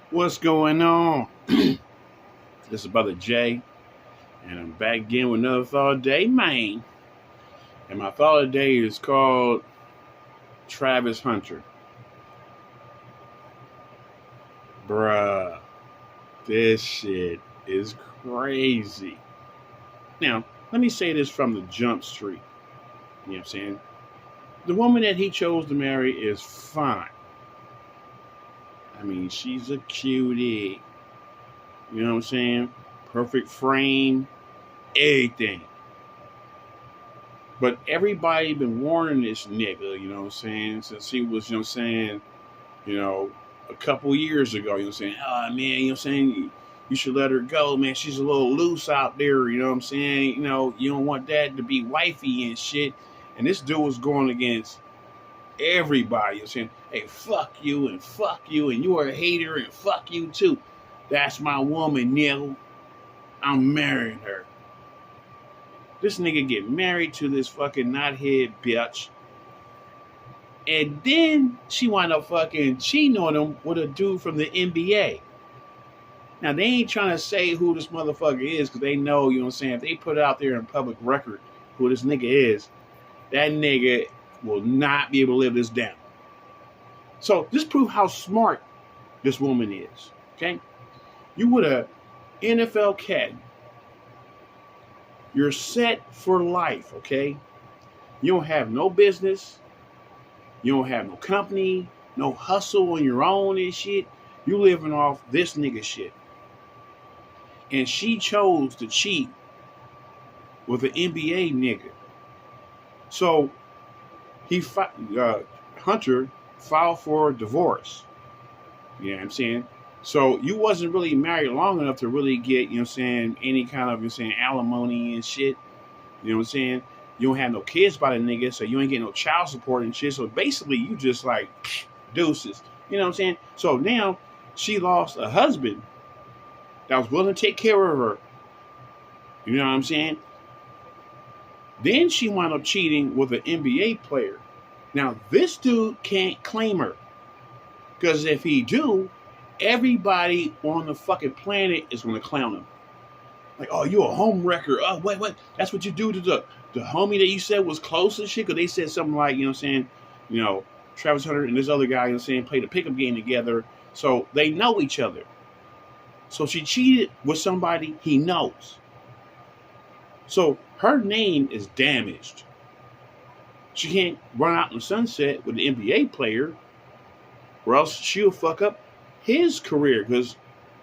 What's going on? This is Brother Jay, and I'm back again with another thought of the day, man. And my thought of the day is called Travis Hunter. Bruh, this shit is crazy. Now, let me say this from the jump street. You know what I'm saying? The woman that he chose to marry is fine. I mean, she's a cutie. You know what I'm saying? Perfect frame, everything. But everybody been warning this nigga, you know what I'm saying, since he was, you know what I'm saying, you know, a couple years ago, you know what I'm saying, oh man, you know what I'm saying, you should let her go, man. She's a little loose out there, you know what I'm saying? You know, you don't want that to be wifey and shit. And this dude was going against everybody, you know what I'm saying, hey, fuck you, and you are a hater, and fuck you too. That's my woman, nigga. I'm marrying her. This nigga get married to this fucking knothead bitch. And then she wound up fucking cheating on him with a dude from the NBA. Now, they ain't trying to say who this motherfucker is because they know, you know what I'm saying, if they put it out there in public record who this nigga is, that nigga will not be able to live this down. So, this proves how smart this woman is, okay? You with a NFL cat, you're set for life, okay? You don't have no business. You don't have no company, no hustle on your own and shit. You living off this nigga shit. And she chose to cheat with an NBA nigga. So Hunter filed for divorce. You know what I'm saying? So you wasn't really married long enough to really get, you know what I'm saying, any kind of, you know what I'm saying, alimony and shit. You know what I'm saying? You don't have no kids by the nigga, so you ain't getting no child support and shit. So basically, you just like deuces. You know what I'm saying? So now she lost a husband that was willing to take care of her. You know what I'm saying? Then she wound up cheating with an NBA player. Now this dude can't claim her because if he do, everybody on the fucking planet is going to clown him. Like, oh, you a home wrecker. Oh, wait, what? That's what you do to the homie that you said was close and shit? Because they said something like, you know what I'm saying, you know, Travis Hunter and this other guy, you know what I'm saying, played a pickup game together. So they know each other. So she cheated with somebody he knows. So her name is damaged. She can't run out in the sunset with the NBA player or else she'll fuck up his career. Because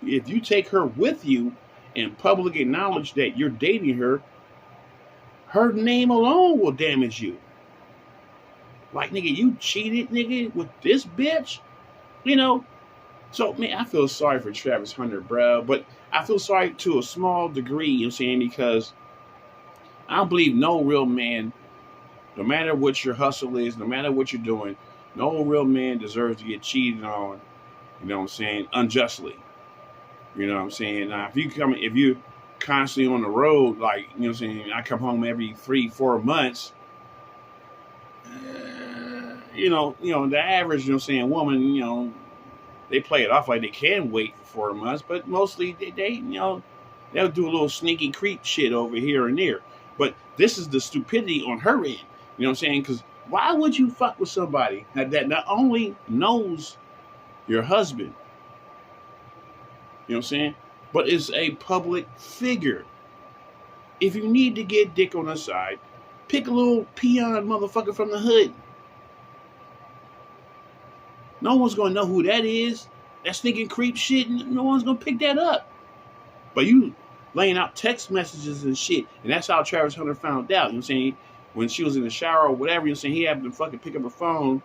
if you take her with you, and public acknowledge that you're dating her, her name alone will damage you. Like, nigga, you cheated, nigga, with this bitch? You know? So, man, I feel sorry for Travis Hunter, bro. But I feel sorry to a small degree, you know what I'm saying? Because I don't believe no real man, no matter what your hustle is, no matter what you're doing, no real man deserves to get cheated on, you know what I'm saying, unjustly. You know what I'm saying? Now, if you constantly on the road, like, you know what I'm saying, I come home every 3-4 months, the average, you know what I'm saying, woman, you know, they play it off like they can wait for 4 months, but mostly they'll do a little sneaky creep shit over here and there. But this is the stupidity on her end, you know what I'm saying? Because why would you fuck with somebody that not only knows your husband, you know what I'm saying, but is a public figure? If you need to get dick on the side, pick a little peon motherfucker from the hood. No one's gonna know who that is. That stinking creep shit. No one's gonna pick that up. But you laying out text messages and shit, and that's how Travis Hunter found out. You know what I'm saying? When she was in the shower or whatever, you know what I'm saying, he happened to fucking pick up her phone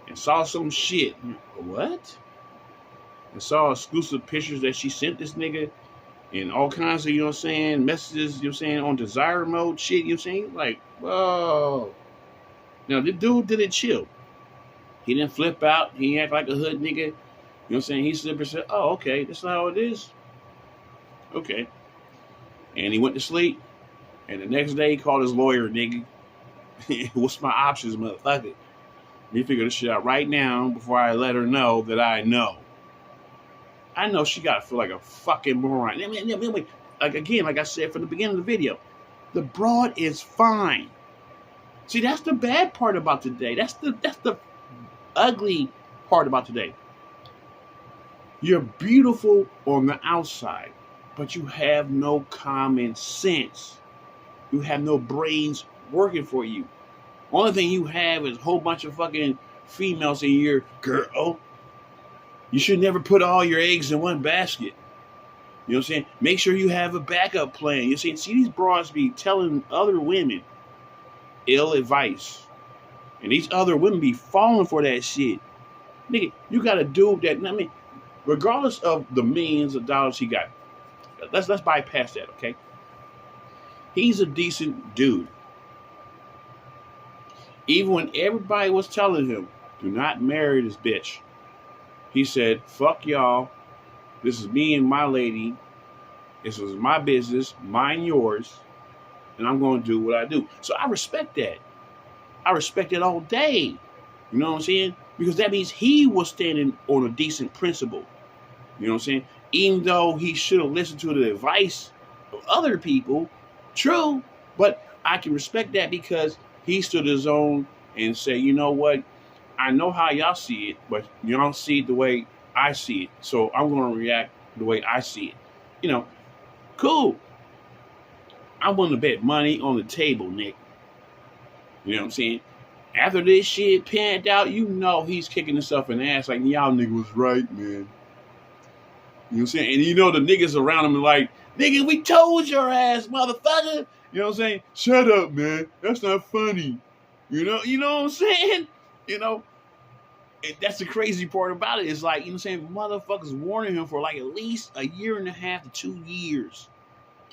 and saw some shit. What? And saw exclusive pictures that she sent this nigga and all kinds of, you know what I'm saying, messages, you know what I'm saying, on desire mode shit, you know what I'm saying? Like, whoa. Now, the dude didn't chill. He didn't flip out. He didn't act like a hood nigga. You know what I'm saying? He simply said, oh, okay, that's how it is. Okay. And he went to sleep. And the next day, he called his lawyer, nigga. What's my options, motherfucker? Let me figure this shit out right now before I let her know that I know. I know she got to feel like a fucking moron. Like again, like I said from the beginning of the video, the broad is fine. See, that's the bad part about today. That's the ugly part about today. You're beautiful on the outside, but you have no common sense. You have no brains working for you. Only thing you have is a whole bunch of fucking females in your girl. You should never put all your eggs in one basket. You know what I'm saying? Make sure you have a backup plan. You see these broads be telling other women ill advice. And these other women be falling for that shit. Nigga, you got a dude that, I mean, regardless of the millions of dollars he got, let's bypass that, okay? He's a decent dude. Even when everybody was telling him, do not marry this bitch, he said, fuck y'all. This is me and my lady. This was my business, mine, yours. And I'm going to do what I do. So I respect that. I respect it all day. You know what I'm saying? Because that means he was standing on a decent principle. You know what I'm saying? Even though he should have listened to the advice of other people, true, but I can respect that because he stood his own and said, you know what? I know how y'all see it, but you don't see it the way I see it. So I'm going to react the way I see it. You know, cool. I'm willing to bet money on the table, Nick. You know what I'm saying? After this shit panned out, you know he's kicking himself in the ass like, y'all nigga was right, man. You know what I'm saying? And you know the niggas around him are like, nigga, we told your ass, motherfucker. You know what I'm saying? Shut up, man. That's not funny. You know what I'm saying? You know, and that's the crazy part about it. It's like, you know what I'm saying? Motherfuckers warning him for like at least a year and a half to 2 years.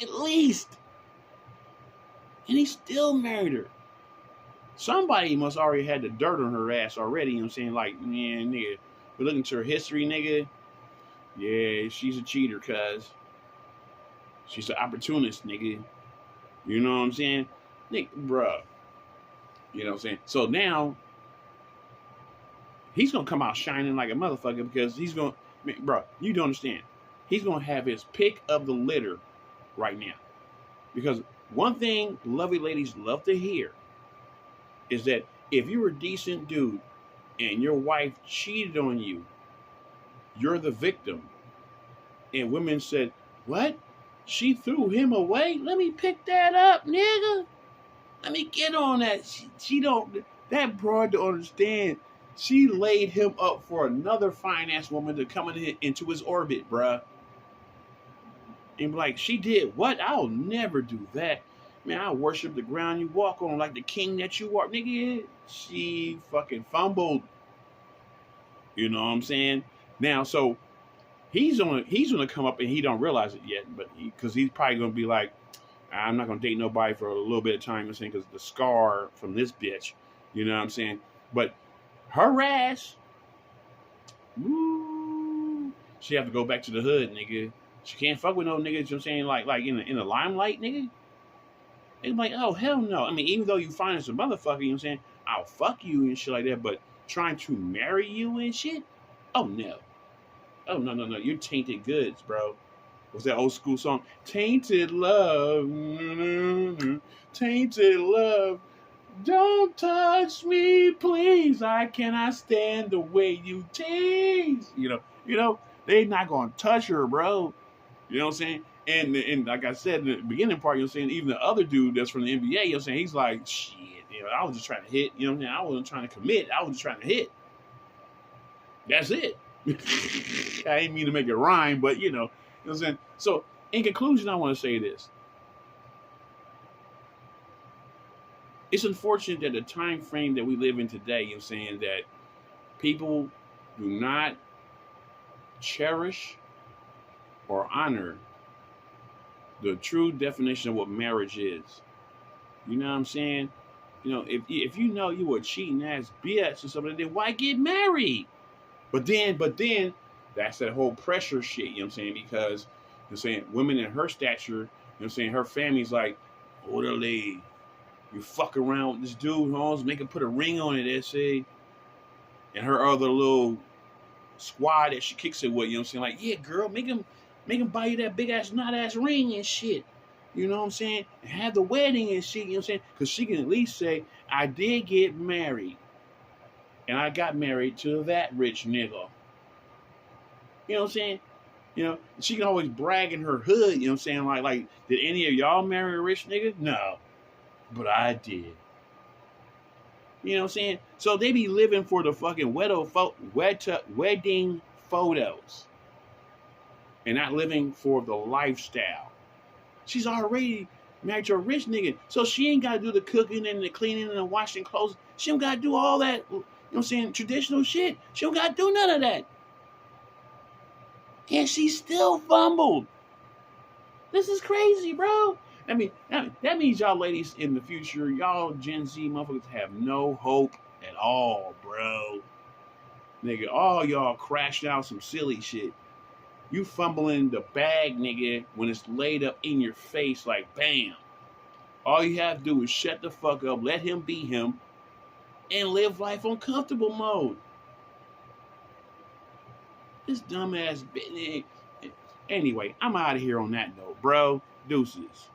At least. And he still married her. Somebody must already had the dirt on her ass already. You know what I'm saying? Like, man, nigga, we're looking to her history, nigga. Yeah, she's a cheater, cuz. She's an opportunist, nigga. You know what I'm saying? Nigga, bruh. You know what I'm saying? So now, he's going to come out shining like a motherfucker because he's going to, bruh, you don't understand. He's going to have his pick of the litter right now. Because one thing lovely ladies love to hear is that if you're a decent dude and your wife cheated on you, you're the victim. And women said, what? She threw him away? Let me pick that up, nigga. Let me get on that. She don't, that broad don't understand. She laid him up for another fine ass woman to come into his orbit, bruh. And be like, she did what? I'll never do that. Man, I worship the ground you walk on like the king that you are. Nigga, she fucking fumbled. You know what I'm saying? Now, so he's gonna come up and he don't realize it yet, but because he's probably gonna be like, I'm not gonna date nobody for a little bit of time. I'm saying because the scar from this bitch, you know what I'm saying? But her ass, woo, she have to go back to the hood, nigga. She can't fuck with no niggas. You know what I'm saying? Like in the limelight, nigga. It's like, oh, hell no. I mean, even though you find as a motherfucker, you know what I'm saying? I'll fuck you and shit like that, but trying to marry you and shit? Oh, no. Oh, no. You're tainted goods, bro. What's that old school song? Tainted love. Tainted love. Don't touch me, please. I cannot stand the way you taste. You know, they not going to touch her, bro. You know what I'm saying? And like I said in the beginning part, you know what I'm saying, even the other dude that's from the NBA, you know what I'm saying, he's like, shit, you know, I was just trying to hit, you know what I'm saying? I wasn't trying to commit, I was just trying to hit. That's it. I didn't mean to make it rhyme, but you know what I'm saying? So in conclusion, I want to say this. It's unfortunate that the time frame that we live in today, you know what I'm saying, that people do not cherish or honor the true definition of what marriage is. You know what I'm saying? You know, if you know you were cheating ass bitch or something, then why get married? But then that's that whole pressure shit, you know what I'm saying? Because you know what I'm saying, women in her stature, you know what I'm saying, her family's like, orderly, you fuck around with this dude, Holmes, make him put a ring on it, they say. And her other little squad that she kicks it with, you know what I'm saying? Like, yeah, girl, make him buy you that big ass not ass ring and shit. You know what I'm saying? And have the wedding and shit, you know what I'm saying? Because she can at least say, I did get married. And I got married to that rich nigga. You know what I'm saying? You know, she can always brag in her hood, you know what I'm saying? Like, did any of y'all marry a rich nigga? No. But I did. You know what I'm saying? So they be living for the fucking wedding photos and not living for the lifestyle. She's already married to a rich nigga, so she ain't got to do the cooking and the cleaning and the washing clothes. She don't got to do all that, you know what I'm saying, traditional shit. She don't got to do none of that. And she still fumbled. This is crazy, bro. I mean, that means y'all ladies in the future, y'all Gen Z motherfuckers have no hope at all, bro. Nigga, all y'all crashing out some silly shit. You fumbling the bag, nigga, when it's laid up in your face like bam. All you have to do is shut the fuck up, let him be him, and live life on comfortable mode. This dumbass bitch. Anyway, I'm out of here on that note, bro. Deuces.